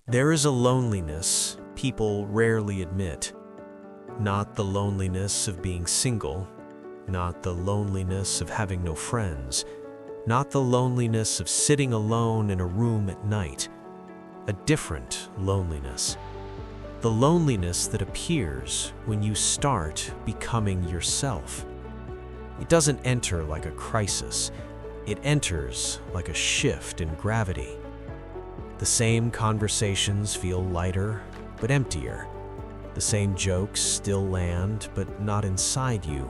There is a loneliness people rarely admit. Not the loneliness of being single, not the loneliness of having no friends, not the loneliness of sitting alone in a room at night. A different loneliness. The loneliness that appears when you start becoming yourself. It doesn't enter like a crisis. It enters like a shift in gravity. The same conversations feel lighter, but emptier. The same jokes still land, but not inside you.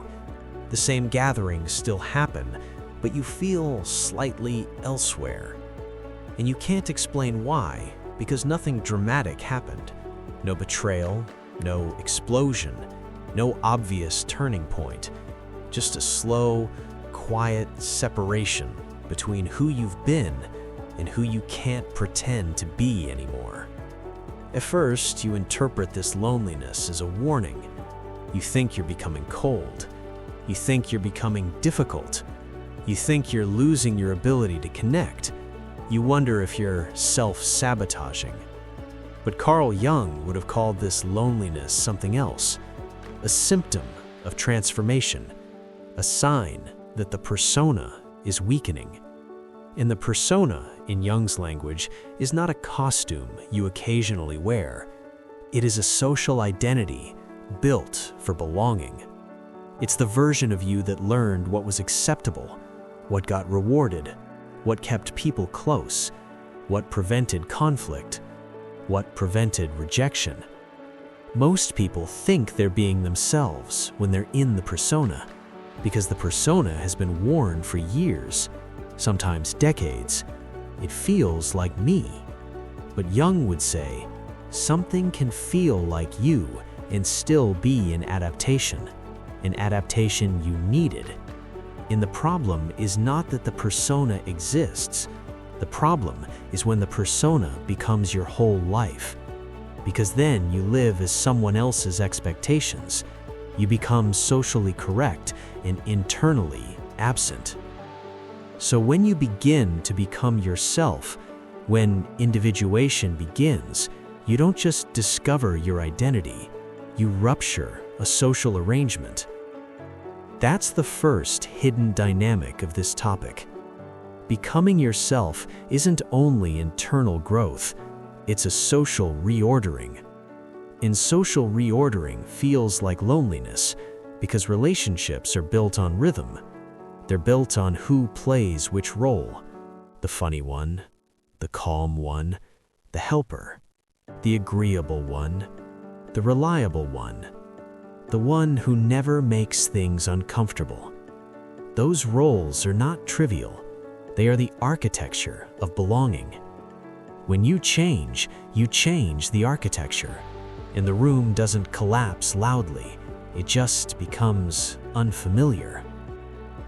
The same gatherings still happen, but you feel slightly elsewhere. And you can't explain why, because nothing dramatic happened. No betrayal, no explosion, no obvious turning point. Just a slow, quiet separation between who you've been and who you can't pretend to be anymore. At first, you interpret this loneliness as a warning. You think you're becoming cold. You think you're becoming difficult. You think you're losing your ability to connect. You wonder if you're self-sabotaging. But Carl Jung would have called this loneliness something else, a symptom of transformation, a sign that the persona is weakening. And the persona, in Jung's language, is not a costume you occasionally wear. It is a social identity built for belonging. It's the version of you that learned what was acceptable, what got rewarded, what kept people close, what prevented conflict, what prevented rejection. Most people think they're being themselves when they're in the persona, because the persona has been worn for years, sometimes decades. It feels like me. But Jung would say, something can feel like you and still be an adaptation you needed. And the problem is not that the persona exists. The problem is when the persona becomes your whole life. Because then you live as someone else's expectations. You become socially correct and internally absent. So when you begin to become yourself, when individuation begins, you don't just discover your identity, you rupture a social arrangement. That's the first hidden dynamic of this topic. Becoming yourself isn't only internal growth, it's a social reordering. And social reordering feels like loneliness because relationships are built on rhythm. They're built on who plays which role. The funny one, the calm one, the helper, the agreeable one, the reliable one, the one who never makes things uncomfortable. Those roles are not trivial. They are the architecture of belonging. When you change the architecture, and the room doesn't collapse loudly. It just becomes unfamiliar.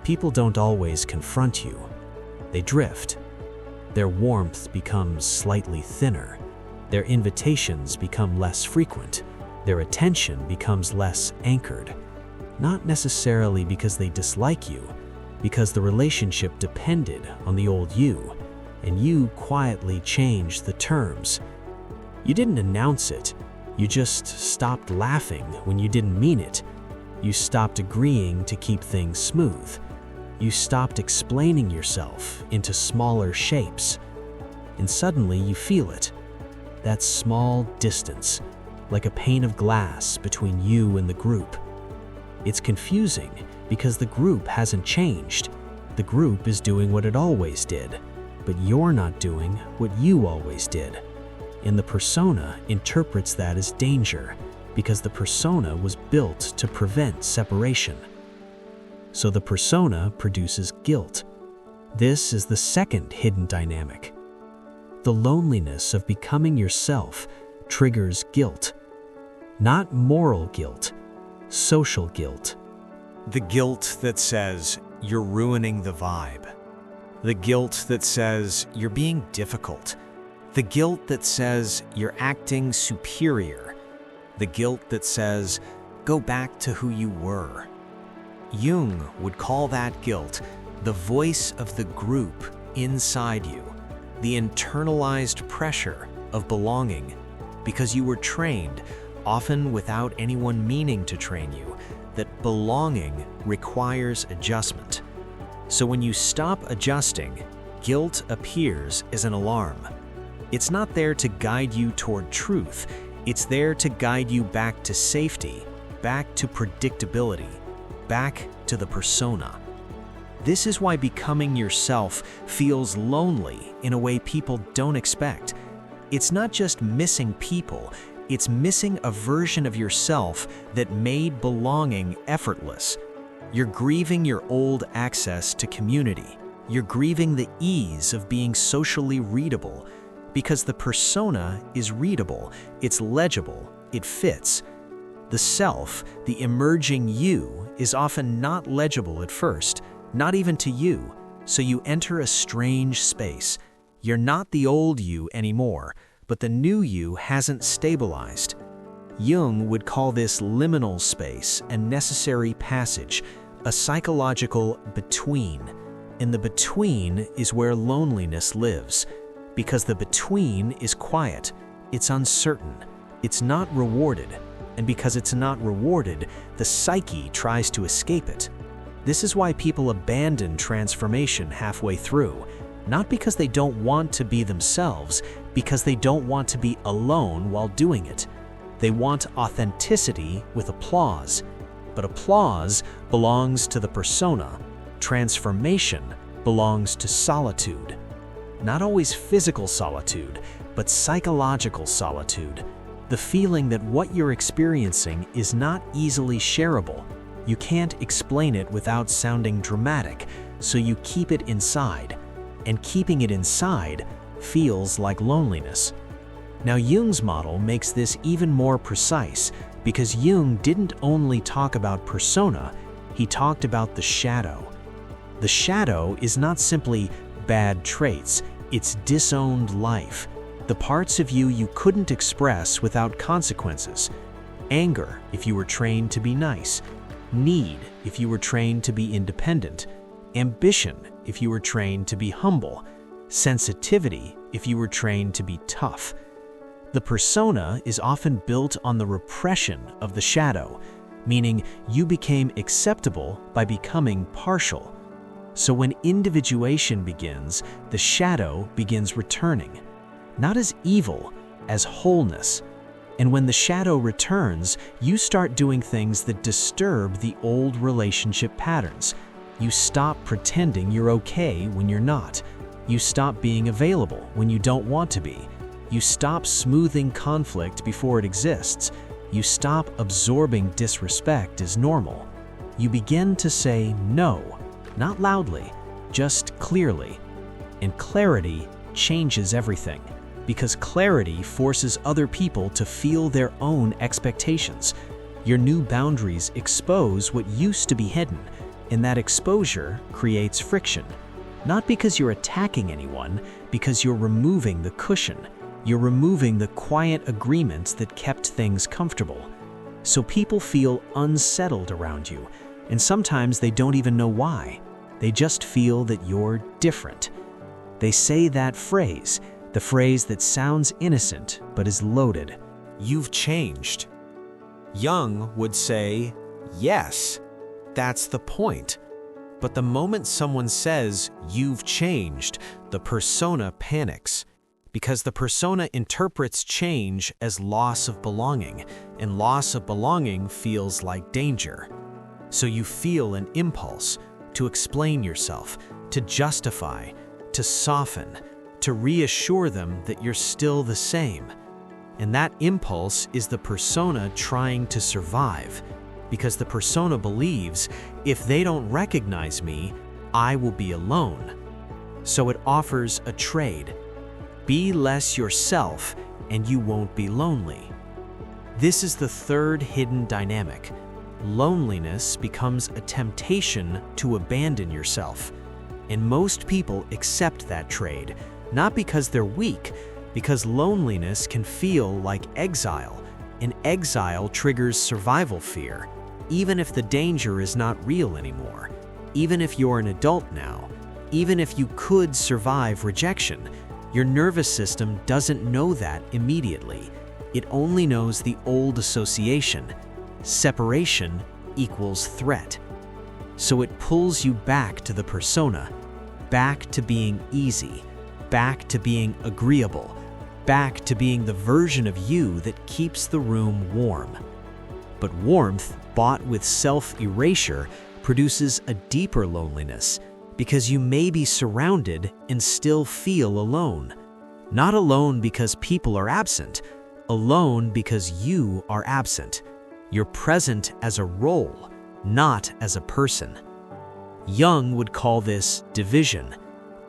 People don't always confront you. They drift. Their warmth becomes slightly thinner. Their invitations become less frequent. Their attention becomes less anchored. Not necessarily because they dislike you, because the relationship depended on the old you, and you quietly changed the terms. You didn't announce it. You just stopped laughing when you didn't mean it. You stopped agreeing to keep things smooth. You stopped explaining yourself into smaller shapes. And suddenly you feel it. That small distance, like a pane of glass between you and the group. It's confusing because the group hasn't changed. The group is doing what it always did, but you're not doing what you always did. And the persona interprets that as danger because the persona was built to prevent separation. So the persona produces guilt. This is the second hidden dynamic. The loneliness of becoming yourself triggers guilt. Not moral guilt, social guilt. The guilt that says you're ruining the vibe. The guilt that says you're being difficult. The guilt that says you're acting superior. The guilt that says, go back to who you were. Jung would call that guilt the voice of the group inside you, the internalized pressure of belonging, because you were trained, often without anyone meaning to train you, that belonging requires adjustment. So when you stop adjusting, guilt appears as an alarm. It's not there to guide you toward truth, it's there to guide you back to safety, back to predictability, back to the persona. This is why becoming yourself feels lonely in a way people don't expect. It's not just missing people, it's missing a version of yourself that made belonging effortless. You're grieving your old access to community. You're grieving the ease of being socially readable, because the persona is readable, it's legible, it fits. The self, the emerging you, is often not legible at first, not even to you, so you enter a strange space. You're not the old you anymore, but the new you hasn't stabilized. Jung would call this liminal space a necessary passage, a psychological between. And the between is where loneliness lives, because the between is quiet, it's uncertain, it's not rewarded, and because it's not rewarded, the psyche tries to escape it. This is why people abandon transformation halfway through, not because they don't want to be themselves, because they don't want to be alone while doing it. They want authenticity with applause, but applause belongs to the persona. Transformation belongs to solitude. Not always physical solitude, but psychological solitude. The feeling that what you're experiencing is not easily shareable. You can't explain it without sounding dramatic, so you keep it inside. And keeping it inside feels like loneliness. Now, Jung's model makes this even more precise, because Jung didn't only talk about persona, he talked about the shadow. The shadow is not simply bad traits, it's disowned life. The parts of you you couldn't express without consequences. Anger, if you were trained to be nice. Need, if you were trained to be independent. Ambition, if you were trained to be humble. Sensitivity, if you were trained to be tough. The persona is often built on the repression of the shadow, meaning you became acceptable by becoming partial. So when individuation begins, the shadow begins returning, not as evil, as wholeness. And when the shadow returns, you start doing things that disturb the old relationship patterns. You stop pretending you're okay when you're not. You stop being available when you don't want to be. You stop smoothing conflict before it exists. You stop absorbing disrespect as normal. You begin to say no. Not loudly, just clearly. And clarity changes everything, because clarity forces other people to feel their own expectations. Your new boundaries expose what used to be hidden, and that exposure creates friction. Not because you're attacking anyone, because you're removing the cushion. You're removing the quiet agreements that kept things comfortable. So people feel unsettled around you, and sometimes they don't even know why. They just feel that you're different. They say that phrase, the phrase that sounds innocent but is loaded. You've changed. Jung would say, yes, that's the point. But the moment someone says, you've changed, the persona panics. Because the persona interprets change as loss of belonging, and loss of belonging feels like danger. So you feel an impulse to explain yourself, to justify, to soften, to reassure them that you're still the same. And that impulse is the persona trying to survive, because the persona believes, if they don't recognize me, I will be alone. So it offers a trade. Be less yourself, and you won't be lonely. This is the third hidden dynamic. Loneliness becomes a temptation to abandon yourself. And most people accept that trade, not because they're weak, because loneliness can feel like exile, and exile triggers survival fear, even if the danger is not real anymore, even if you're an adult now, even if you could survive rejection. Your nervous system doesn't know that immediately. It only knows the old association. Separation equals threat. So it pulls you back to the persona, back to being easy, back to being agreeable, back to being the version of you that keeps the room warm. But warmth, bought with self-erasure, produces a deeper loneliness because you may be surrounded and still feel alone. Not alone because people are absent, alone because you are absent. You're present as a role, not as a person. Jung would call this division,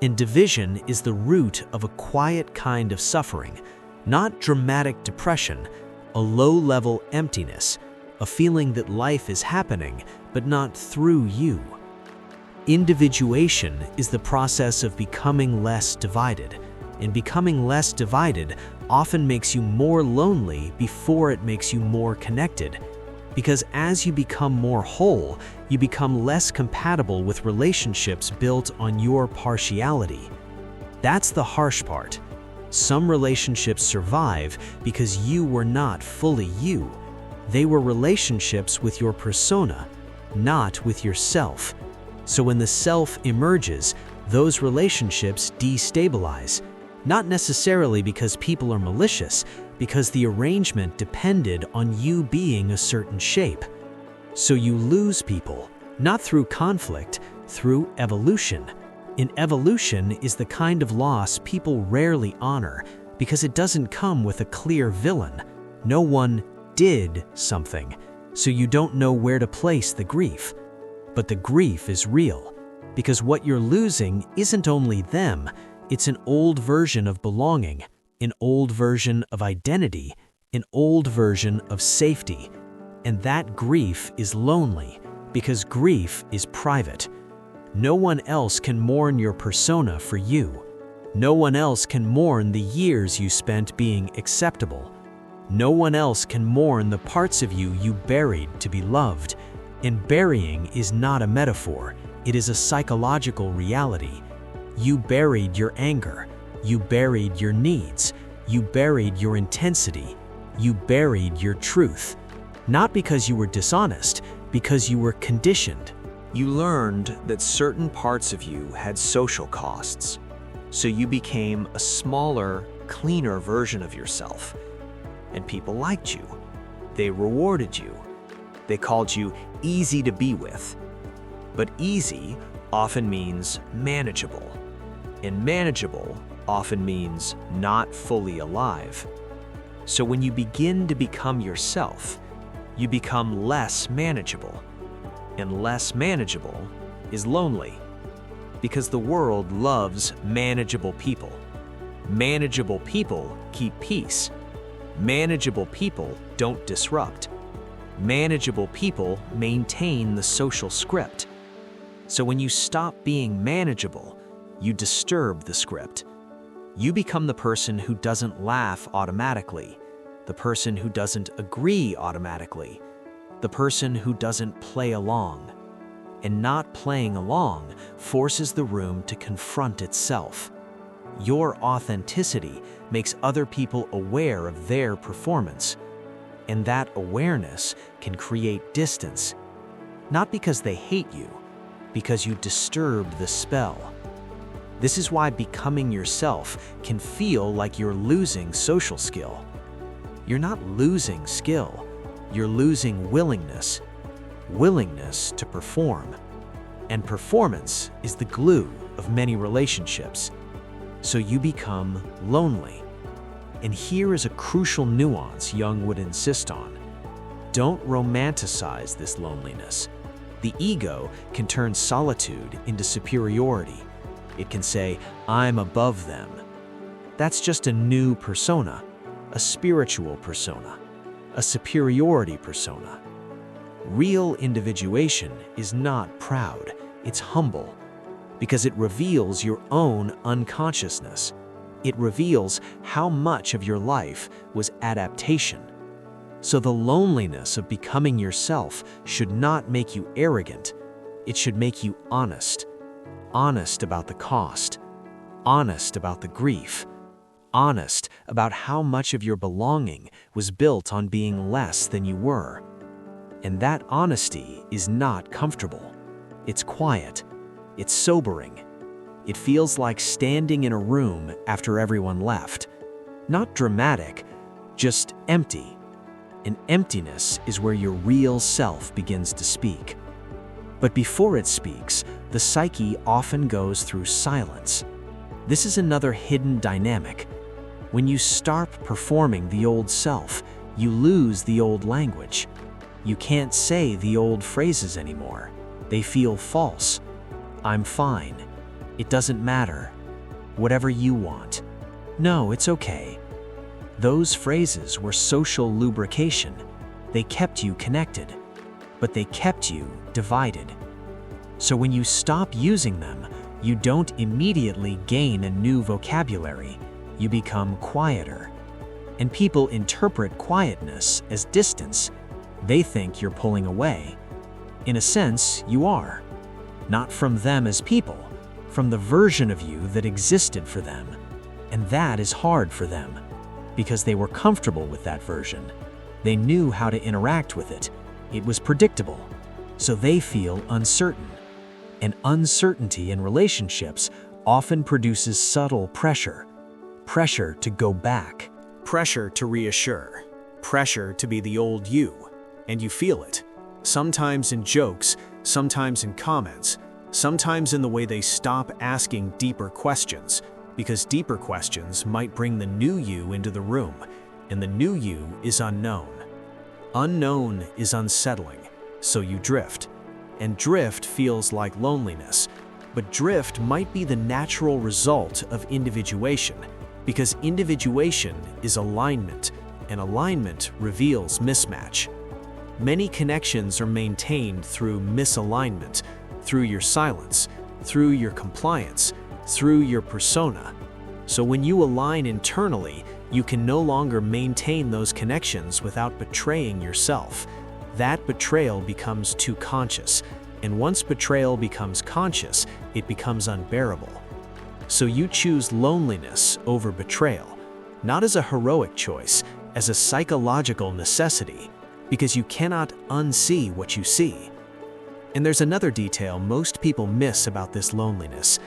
and division is the root of a quiet kind of suffering, not dramatic depression, a low-level emptiness, a feeling that life is happening, but not through you. Individuation is the process of becoming less divided, and becoming less divided often makes you more lonely before it makes you more connected. Because as you become more whole, you become less compatible with relationships built on your partiality. That's the harsh part. Some relationships survive because you were not fully you. They were relationships with your persona, not with yourself. So when the self emerges, those relationships destabilize. Not necessarily because people are malicious, because the arrangement depended on you being a certain shape. So you lose people, not through conflict, through evolution. And evolution is the kind of loss people rarely honor because it doesn't come with a clear villain. No one did something, so you don't know where to place the grief. But the grief is real, because what you're losing isn't only them, it's an old version of belonging, an old version of identity, an old version of safety. And that grief is lonely, because grief is private. No one else can mourn your persona for you. No one else can mourn the years you spent being acceptable. No one else can mourn the parts of you you buried to be loved. And burying is not a metaphor, it is a psychological reality. You buried your anger, you buried your needs, you buried your intensity, you buried your truth. Not because you were dishonest, because you were conditioned. You learned that certain parts of you had social costs, so you became a smaller, cleaner version of yourself. And people liked you. They rewarded you. They called you easy to be with. But easy often means manageable, and manageable often means not fully alive. So when you begin to become yourself, you become less manageable. And less manageable is lonely, because the world loves manageable people. Manageable people keep peace. Manageable people don't disrupt. Manageable people maintain the social script. So when you stop being manageable, you disturb the script. You become the person who doesn't laugh automatically, the person who doesn't agree automatically, the person who doesn't play along. And not playing along forces the room to confront itself. Your authenticity makes other people aware of their performance, and that awareness can create distance, not because they hate you, because you disturbed the spell. This is why becoming yourself can feel like you're losing social skill. You're not losing skill, you're losing willingness. Willingness to perform. And performance is the glue of many relationships. So you become lonely. And here is a crucial nuance Jung would insist on. Don't romanticize this loneliness. The ego can turn solitude into superiority. It can say, I'm above them. That's just a new persona, a spiritual persona, a superiority persona. Real individuation is not proud, it's humble, because it reveals your own unconsciousness. It reveals how much of your life was adaptation. So the loneliness of becoming yourself should not make you arrogant. It should make you honest. Honest about the cost. honest about the grief, honest about how much of your belonging was built on being less than you were. And that honesty is not comfortable. It's quiet. It's sobering. It feels like standing in a room after everyone left. Not dramatic, just empty. And emptiness is where your real self begins to speak. But before it speaks, the psyche often goes through silence. This is another hidden dynamic. When you start performing the old self, you lose the old language. You can't say the old phrases anymore. They feel false. I'm fine. It doesn't matter. Whatever you want. No, it's okay. Those phrases were social lubrication. They kept you connected, but they kept you divided. So when you stop using them, you don't immediately gain a new vocabulary. You become quieter. And people interpret quietness as distance. They think you're pulling away. In a sense, you are. Not from them as people, from the version of you that existed for them. And that is hard for them, because they were comfortable with that version. They knew how to interact with it. It was predictable. So they feel uncertain. And uncertainty in relationships often produces subtle pressure. Pressure to go back. Pressure to reassure. Pressure to be the old you. And you feel it. Sometimes in jokes, sometimes in comments, sometimes in the way they stop asking deeper questions, because deeper questions might bring the new you into the room, and the new you is unknown. Unknown is unsettling, so you drift. And drift feels like loneliness, but drift might be the natural result of individuation, because individuation is alignment, and alignment reveals mismatch. Many connections are maintained through misalignment, through your silence, through your compliance, through your persona. So when you align internally, you can no longer maintain those connections without betraying yourself. That betrayal becomes too conscious, and once betrayal becomes conscious, it becomes unbearable. So you choose loneliness over betrayal, not as a heroic choice, as a psychological necessity, because you cannot unsee what you see. And there's another detail most people miss about this loneliness.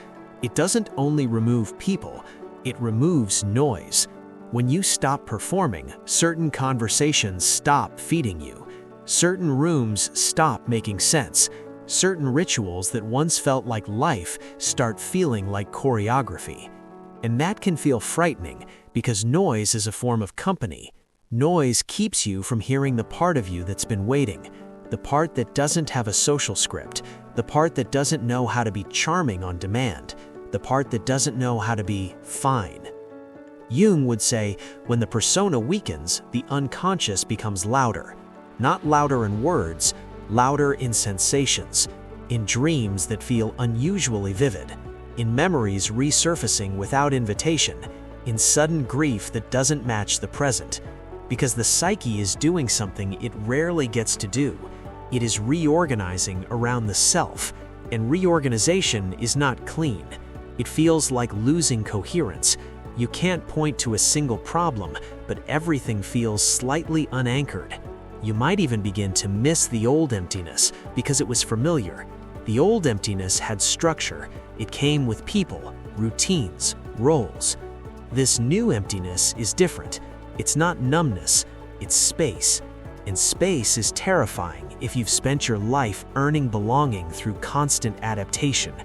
It doesn't only remove people, it removes noise. When you stop performing, certain conversations stop feeding you. Certain rooms stop making sense. Certain rituals that once felt like life start feeling like choreography. And that can feel frightening, because noise is a form of company. Noise keeps you from hearing the part of you that's been waiting, the part that doesn't have a social script, the part that doesn't know how to be charming on demand, the part that doesn't know how to be fine. Jung would say, when the persona weakens, the unconscious becomes louder. Not louder in words, louder in sensations, in dreams that feel unusually vivid, in memories resurfacing without invitation, in sudden grief that doesn't match the present. Because the psyche is doing something it rarely gets to do. It is reorganizing around the self, and reorganization is not clean. It feels like losing coherence. You can't point to a single problem, but everything feels slightly unanchored. You might even begin to miss the old emptiness because it was familiar. The old emptiness had structure. It came with people, routines, roles. This new emptiness is different. It's not numbness, it's space. And space is terrifying if you've spent your life earning belonging through constant adaptation.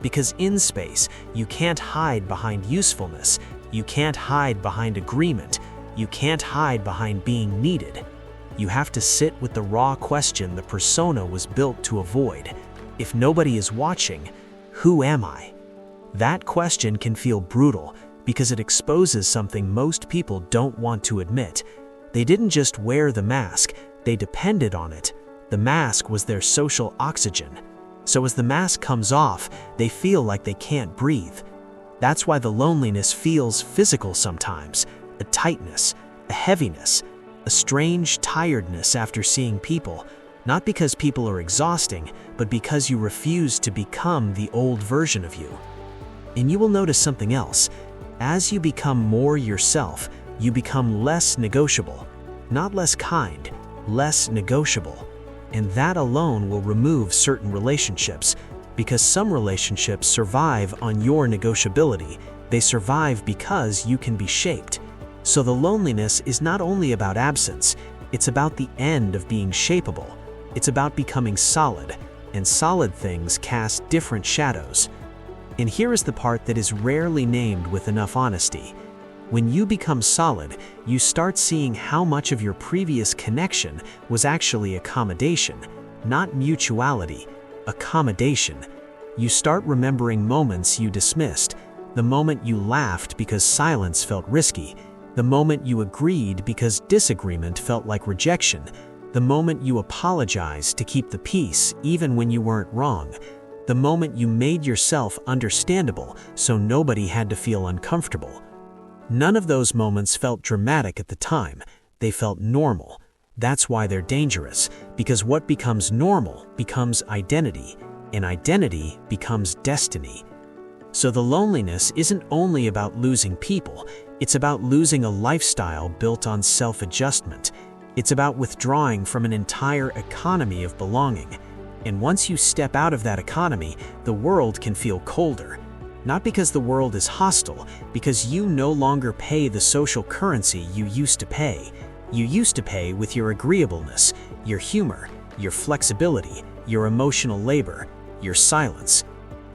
Because in space, you can't hide behind usefulness, you can't hide behind agreement, you can't hide behind being needed. You have to sit with the raw question the persona was built to avoid. If nobody is watching, who am I? That question can feel brutal, because it exposes something most people don't want to admit. They didn't just wear the mask, they depended on it. The mask was their social oxygen. So as the mask comes off, they feel like they can't breathe. That's why the loneliness feels physical sometimes, a tightness, a heaviness, a strange tiredness after seeing people, not because people are exhausting, but because you refuse to become the old version of you. And you will notice something else. As you become more yourself, you become less negotiable. Not less kind, less negotiable. And that alone will remove certain relationships, because some relationships survive on your negotiability. They survive because you can be shaped. So the loneliness is not only about absence, it's about the end of being shapeable. It's about becoming solid, and solid things cast different shadows. And here is the part that is rarely named with enough honesty. When you become solid, you start seeing how much of your previous connection was actually accommodation, not mutuality, accommodation. You start remembering moments you dismissed, the moment you laughed because silence felt risky, the moment you agreed because disagreement felt like rejection, the moment you apologized to keep the peace even when you weren't wrong, the moment you made yourself understandable so nobody had to feel uncomfortable. None of those moments felt dramatic at the time. They felt normal. That's why they're dangerous, because what becomes normal becomes identity, and identity becomes destiny. So the loneliness isn't only about losing people, it's about losing a lifestyle built on self-adjustment. It's about withdrawing from an entire economy of belonging. And once you step out of that economy, the world can feel colder. Not because the world is hostile, because you no longer pay the social currency you used to pay. You used to pay with your agreeableness, your humor, your flexibility, your emotional labor, your silence.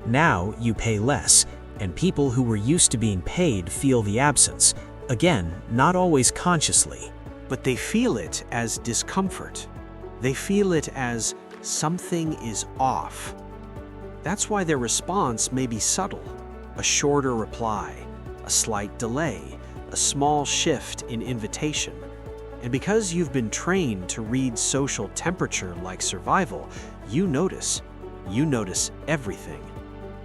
Now you pay less, and people who were used to being paid feel the absence. Again, not always consciously, but they feel it as discomfort. They feel it as something is off. That's why their response may be subtle. A shorter reply, a slight delay, a small shift in invitation. And because you've been trained to read social temperature like survival, you notice everything.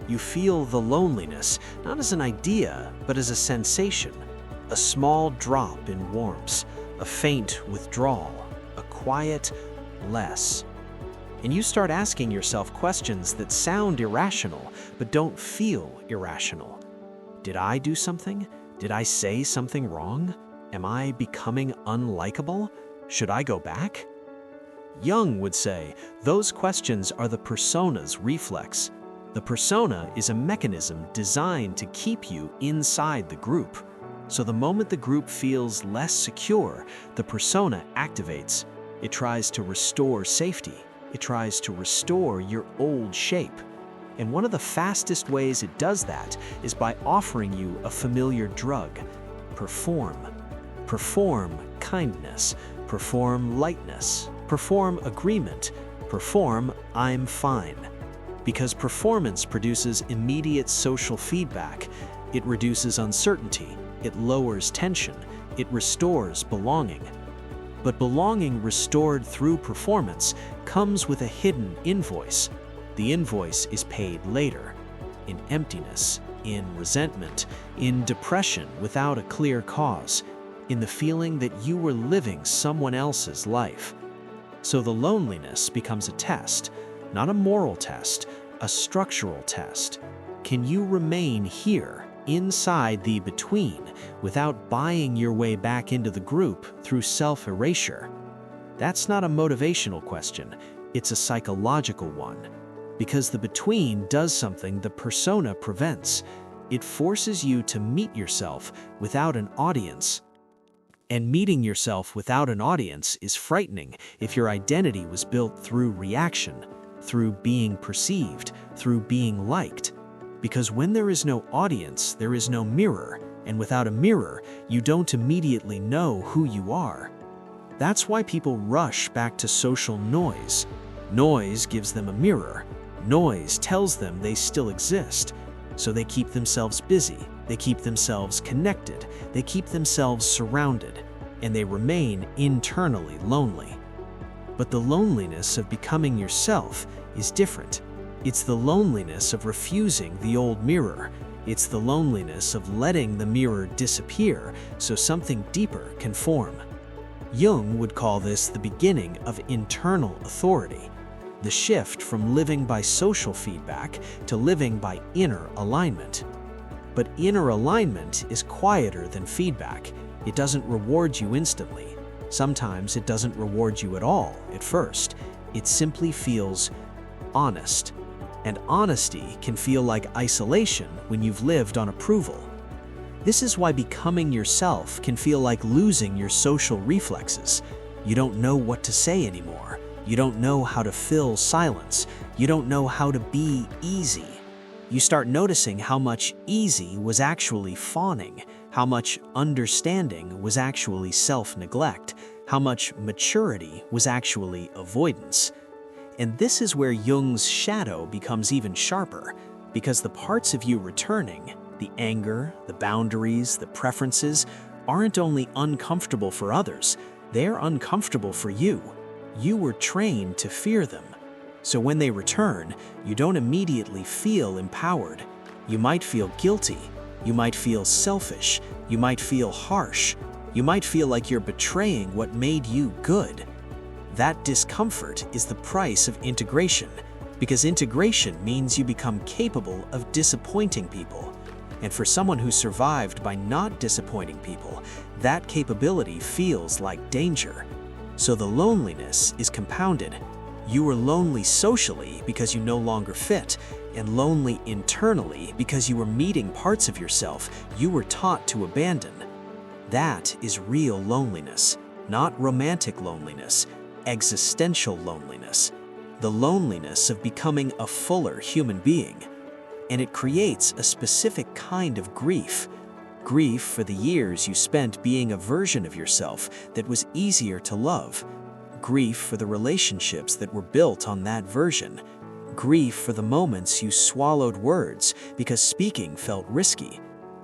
You feel the loneliness, not as an idea, but as a sensation. A small drop in warmth, a faint withdrawal, a quiet less. And you start asking yourself questions that sound irrational, but don't feel irrational. Did I do something? Did I say something wrong? Am I becoming unlikable? Should I go back? Jung would say, those questions are the persona's reflex. The persona is a mechanism designed to keep you inside the group. So the moment the group feels less secure, the persona activates. It tries to restore safety. It tries to restore your old shape. And one of the fastest ways it does that is by offering you a familiar drug. Perform. Perform kindness. Perform lightness. Perform agreement. Perform I'm fine. Because performance produces immediate social feedback. It reduces uncertainty. It lowers tension. It restores belonging. But belonging restored through performance comes with a hidden invoice. The invoice is paid later, in emptiness, in resentment, in depression without a clear cause, in the feeling that you were living someone else's life. So the loneliness becomes a test, not a moral test, a structural test. Can you remain here, inside the between, without buying your way back into the group through self-erasure? That's not a motivational question, it's a psychological one. Because the between does something the persona prevents. It forces you to meet yourself without an audience. And meeting yourself without an audience is frightening if your identity was built through reaction, through being perceived, through being liked. Because when there is no audience, there is no mirror, and without a mirror, you don't immediately know who you are. That's why people rush back to social noise. Noise gives them a mirror. Noise tells them they still exist. So they keep themselves busy, they keep themselves connected, they keep themselves surrounded, and they remain internally lonely. But the loneliness of becoming yourself is different. It's the loneliness of refusing the old mirror. It's the loneliness of letting the mirror disappear so something deeper can form. Jung would call this the beginning of internal authority, the shift from living by social feedback to living by inner alignment. But inner alignment is quieter than feedback. It doesn't reward you instantly. Sometimes it doesn't reward you at all at first. It simply feels honest. And honesty can feel like isolation when you've lived on approval. This is why becoming yourself can feel like losing your social reflexes. You don't know what to say anymore. You don't know how to fill silence. You don't know how to be easy. You start noticing how much easy was actually fawning, how much understanding was actually self-neglect, how much maturity was actually avoidance. And this is where Jung's shadow becomes even sharper, because the parts of you returning, the anger, the boundaries, the preferences, aren't only uncomfortable for others, they're uncomfortable for you. You were trained to fear them. So when they return, you don't immediately feel empowered. You might feel guilty. You might feel selfish. You might feel harsh. You might feel like you're betraying what made you good. That discomfort is the price of integration, because integration means you become capable of disappointing people. And for someone who survived by not disappointing people, that capability feels like danger. So the loneliness is compounded. You are lonely socially because you no longer fit, and lonely internally because you were meeting parts of yourself you were taught to abandon. That is real loneliness, not romantic loneliness, existential loneliness. The loneliness of becoming a fuller human being. And it creates a specific kind of grief. Grief for the years you spent being a version of yourself that was easier to love. Grief for the relationships that were built on that version. Grief for the moments you swallowed words because speaking felt risky.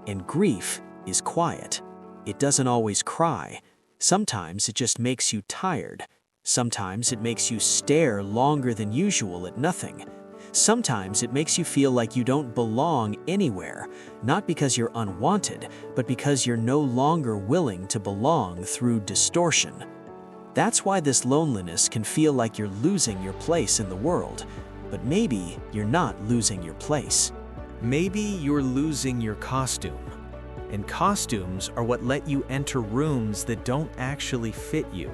And grief is quiet. It doesn't always cry. Sometimes it just makes you tired. Sometimes it makes you stare longer than usual at nothing. Sometimes it makes you feel like you don't belong anywhere, not because you're unwanted, but because you're no longer willing to belong through distortion. That's why this loneliness can feel like you're losing your place in the world, but maybe you're not losing your place. Maybe you're losing your costume. And costumes are what let you enter rooms that don't actually fit you.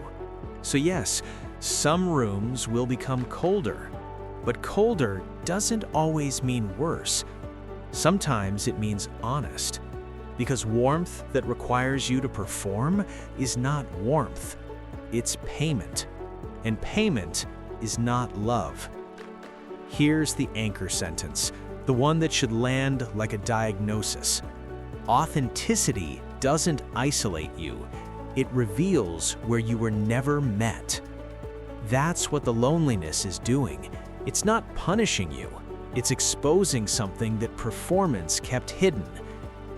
So yes, some rooms will become colder. But colder doesn't always mean worse. Sometimes it means honest. Because warmth that requires you to perform is not warmth. It's payment. And payment is not love. Here's the anchor sentence, the one that should land like a diagnosis. Authenticity doesn't isolate you. It reveals where you were never met. That's what the loneliness is doing. It's not punishing you. It's exposing something that performance kept hidden.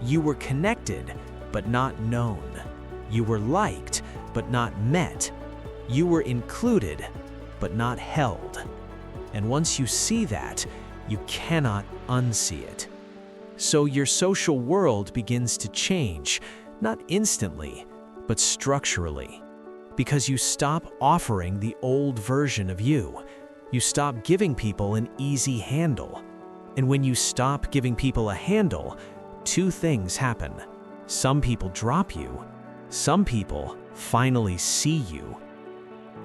You were connected, but not known. You were liked, but not met. You were included, but not held. And once you see that, you cannot unsee it. So your social world begins to change, not instantly, but structurally. Because you stop offering the old version of you. You stop giving people an easy handle. And when you stop giving people a handle, two things happen. Some people drop you. Some people finally see you.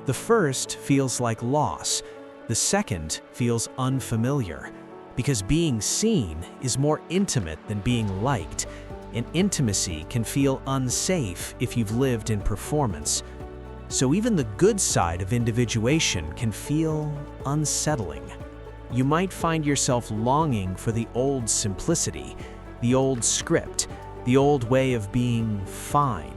The first feels like loss. The second feels unfamiliar. Because being seen is more intimate than being liked. And intimacy can feel unsafe if you've lived in performance. So even the good side of individuation can feel unsettling. You might find yourself longing for the old simplicity, the old script, the old way of being fine.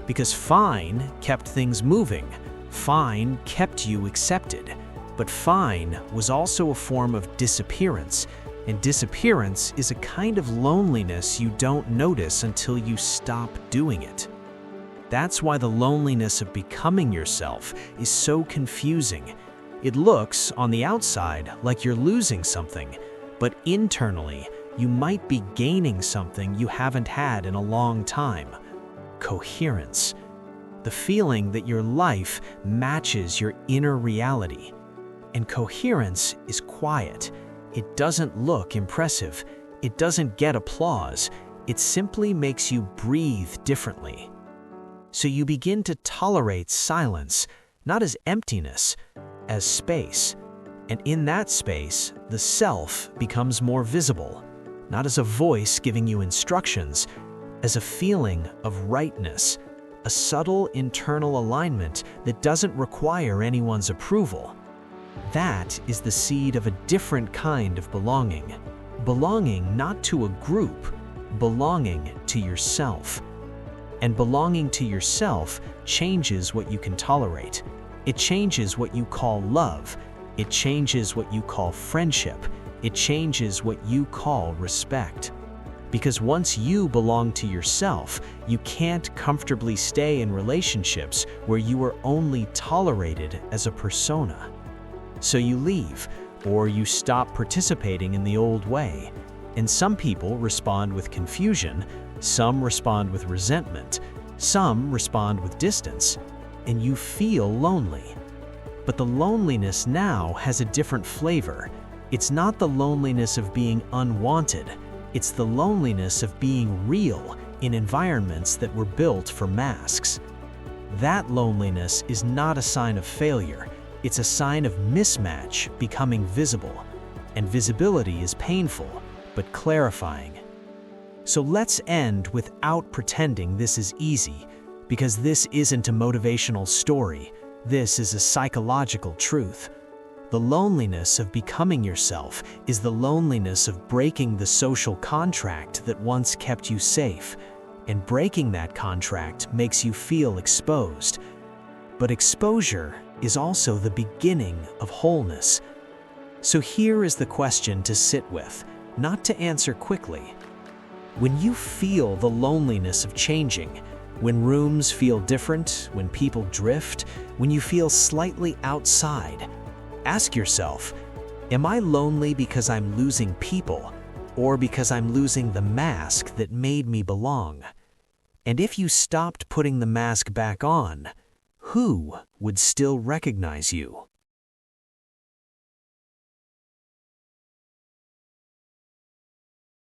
Because fine kept things moving. Fine kept you accepted. But fine was also a form of disappearance. And disappearance is a kind of loneliness you don't notice until you stop doing it. That's why the loneliness of becoming yourself is so confusing. It looks, on the outside, like you're losing something, but internally, you might be gaining something you haven't had in a long time. Coherence. The feeling that your life matches your inner reality. And coherence is quiet. It doesn't look impressive. It doesn't get applause. It simply makes you breathe differently. So you begin to tolerate silence, not as emptiness, as space. And in that space, the self becomes more visible, not as a voice giving you instructions, as a feeling of rightness, a subtle internal alignment that doesn't require anyone's approval. That is the seed of a different kind of belonging. Belonging not to a group, belonging to yourself. And belonging to yourself changes what you can tolerate. It changes what you call love. It changes what you call friendship. It changes what you call respect. Because once you belong to yourself, you can't comfortably stay in relationships where you are only tolerated as a persona. So you leave, or you stop participating in the old way. And some people respond with confusion, some respond with resentment, some respond with distance, and you feel lonely. But the loneliness now has a different flavor. It's not the loneliness of being unwanted. It's the loneliness of being real in environments that were built for masks. That loneliness is not a sign of failure. It's a sign of mismatch becoming visible. And visibility is painful, but clarifying. So let's end without pretending this is easy, because this isn't a motivational story. This is a psychological truth. The loneliness of becoming yourself is the loneliness of breaking the social contract that once kept you safe, and breaking that contract makes you feel exposed. But exposure is also the beginning of wholeness. So here is the question to sit with, not to answer quickly. When you feel the loneliness of changing, when rooms feel different, when people drift, when you feel slightly outside, ask yourself, am I lonely because I'm losing people, or because I'm losing the mask that made me belong? And if you stopped putting the mask back on, who would still recognize you?